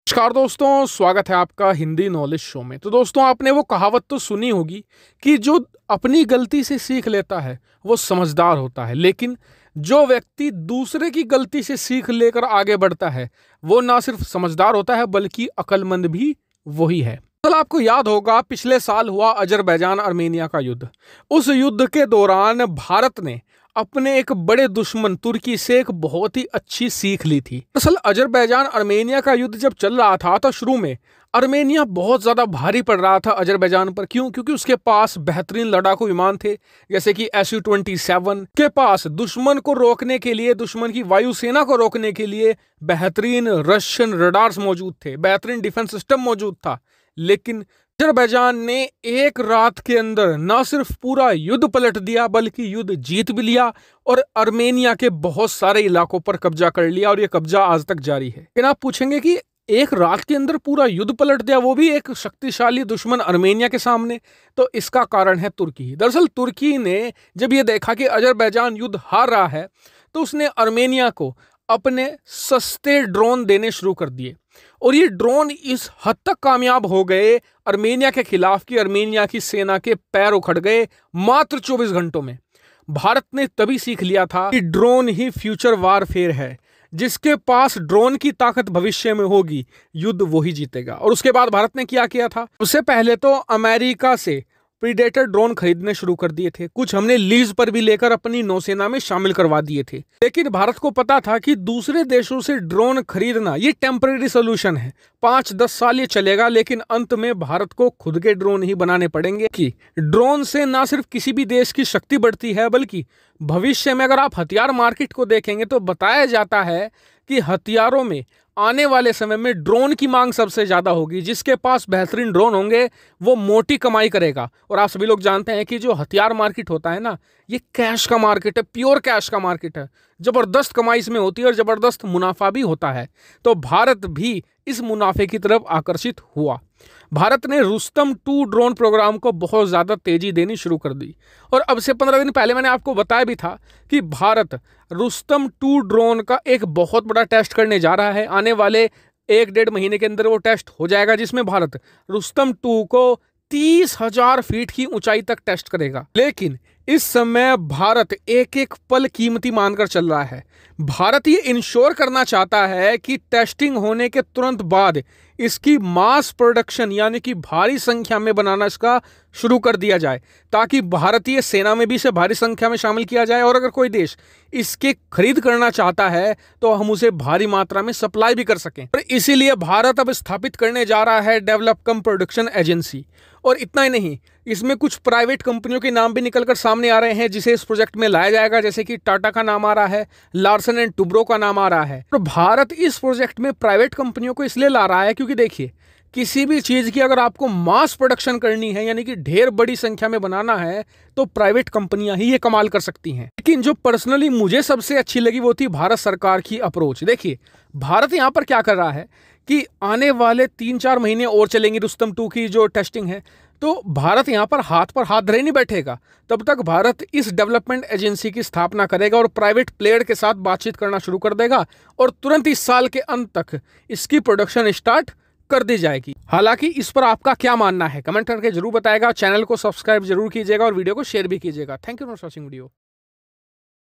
नमस्कार दोस्तों, स्वागत है आपका हिंदी नॉलेज शो में। तो दोस्तों, आपने वो कहावत तो सुनी होगी कि जो अपनी गलती से सीख लेता है वो समझदार होता है, लेकिन जो व्यक्ति दूसरे की गलती से सीख लेकर आगे बढ़ता है वो ना सिर्फ समझदार होता है बल्कि अक्लमंद भी वही है। कल आपको याद होगा, पिछले साल हुआ अजरबैजान अर्मेनिया का युद्ध। उस युद्ध के दौरान भारत ने अपने एक बड़े दुश्मन तुर्की से एक बहुत ही अच्छी सीख ली थी। दरअसल अजरबैजान अर्मेनिया का युद्ध जब चल रहा था तो शुरू में अर्मेनिया बहुत ज्यादा भारी पड़ रहा था अजरबैजान पर। क्यों? क्योंकि उसके पास बेहतरीन लड़ाकू विमान थे, जैसे कि Su-27। के पास दुश्मन को रोकने के लिए, दुश्मन की वायुसेना को रोकने के लिए बेहतरीन रशियन रडार्स मौजूद थे, बेहतरीन डिफेंस सिस्टम मौजूद था। लेकिन अजरबैजान ने एक रात के अंदर न सिर्फ पूरा युद्ध पलट दिया बल्कि युद्ध जीत भी लिया और अर्मेनिया के बहुत सारे इलाकों पर कब्जा कर लिया, और यह कब्जा आज तक जारी है। लेकिन आप पूछेंगे कि एक रात के अंदर पूरा युद्ध पलट दिया, वो भी एक शक्तिशाली दुश्मन अर्मेनिया के सामने। तो इसका कारण है तुर्की। दरअसल तुर्की ने जब यह देखा कि अजरबैजान युद्ध हार रहा है तो उसने अर्मेनिया को अपने सस्ते ड्रोन देने शुरू कर दिए, और ये ड्रोन इस हद तक कामयाब हो गए अर्मेनिया के खिलाफ कि अर्मेनिया की सेना के पैर उखड़ गए मात्र 24 घंटों में। भारत ने तभी सीख लिया था कि ड्रोन ही फ्यूचर वारफेयर है। जिसके पास ड्रोन की ताकत भविष्य में होगी, युद्ध वही जीतेगा। और उसके बाद भारत ने क्या किया था? उससे पहले तो अमेरिका से प्रीडेटर ड्रोन खरीदने शुरू कर दिए थे। कुछ हमने लीज पर भी लेकर अपनी नौसेना में शामिल करवा दिए थे। लेकिन भारत को पता था कि दूसरे देशों से ड्रोन खरीदना ये टेम्परेरी सोल्यूशन है, 5-10 साल ये चलेगा, लेकिन अंत में भारत को खुद के ड्रोन ही बनाने पड़ेंगे। कि ड्रोन से ना सिर्फ किसी भी देश की शक्ति बढ़ती है बल्कि भविष्य में अगर आप हथियार मार्केट को देखेंगे तो बताया जाता है कि हथियारों में आने वाले समय में ड्रोन की मांग सबसे ज्यादा होगी। जिसके पास बेहतरीन ड्रोन होंगे वो मोटी कमाई करेगा। और आप सभी लोग जानते हैं कि जो हथियार मार्केट होता है ना, ये कैश का मार्केट है, प्योर कैश का मार्केट है। जबरदस्त कमाई इसमें होती है और जबरदस्त मुनाफा भी होता है। तो भारत भी इस मुनाफे की तरफ आकर्षित हुआ। भारत ने रुस्तम 2 ड्रोन प्रोग्राम को बहुत ज्यादा तेजी देनी शुरू कर दी। और अब से 15 दिन पहले मैंने आपको बताया भी था कि भारत रुस्तम 2 ड्रोन का एक बहुत बड़ा टेस्ट करने जा रहा है। आने वाले 1-1.5 महीने के अंदर वो टेस्ट हो जाएगा, जिसमें भारत रुस्तम 2 को 30,000 फीट की ऊंचाई तक टेस्ट करेगा। लेकिन इस समय भारत एक एक पल कीमती मानकर चल रहा है। भारत ये इंश्योर करना चाहता है कि टेस्टिंग होने के तुरंत बाद इसकी मास प्रोडक्शन यानी कि भारी संख्या में बनाना इसका शुरू कर दिया जाए, ताकि भारतीय सेना में भी इसे भारी संख्या में शामिल किया जाए। और अगर कोई देश इसके खरीद करना चाहता है तो हम उसे भारी मात्रा में सप्लाई भी कर सकें। और इसीलिए भारत अब स्थापित करने जा रहा है डेवलप कम प्रोडक्शन एजेंसी। और इतना ही नहीं, इसमें कुछ प्राइवेट कंपनियों के नाम भी निकलकर सामने आ रहे हैं जिसे इस प्रोजेक्ट में लाया जाएगा, जैसे कि टाटा का नाम आ रहा है, लार्सन एंड टुब्रो का नाम आ रहा है। तो भारत इस प्रोजेक्ट में प्राइवेट कंपनियों को इसलिए ला रहा है क्योंकि देखिए, किसी भी चीज की अगर आपको मास प्रोडक्शन करनी है यानी कि ढेर बड़ी संख्या में बनाना है तो प्राइवेट कंपनियां ही ये कमाल कर सकती हैं। लेकिन जो पर्सनली मुझे सबसे अच्छी लगी वो थी भारत सरकार की अप्रोच। देखिए, भारत यहां पर क्या कर रहा है कि आने वाले 3-4 महीने और चलेंगी रुस्तम 2 की जो टेस्टिंग है, तो भारत यहां पर हाथ धरे नहीं बैठेगा। तब तक भारत इस डेवलपमेंट एजेंसी की स्थापना करेगा और प्राइवेट प्लेयर के साथ बातचीत करना शुरू कर देगा, और तुरंत इस साल के अंत तक इसकी प्रोडक्शन स्टार्ट कर दी जाएगी। हालांकि इस पर आपका क्या मानना है कमेंट करके जरूर बताएगा। चैनल को सब्सक्राइब जरूर कीजिएगा और वीडियो को शेयर भी कीजिएगा। Thank you for watching video.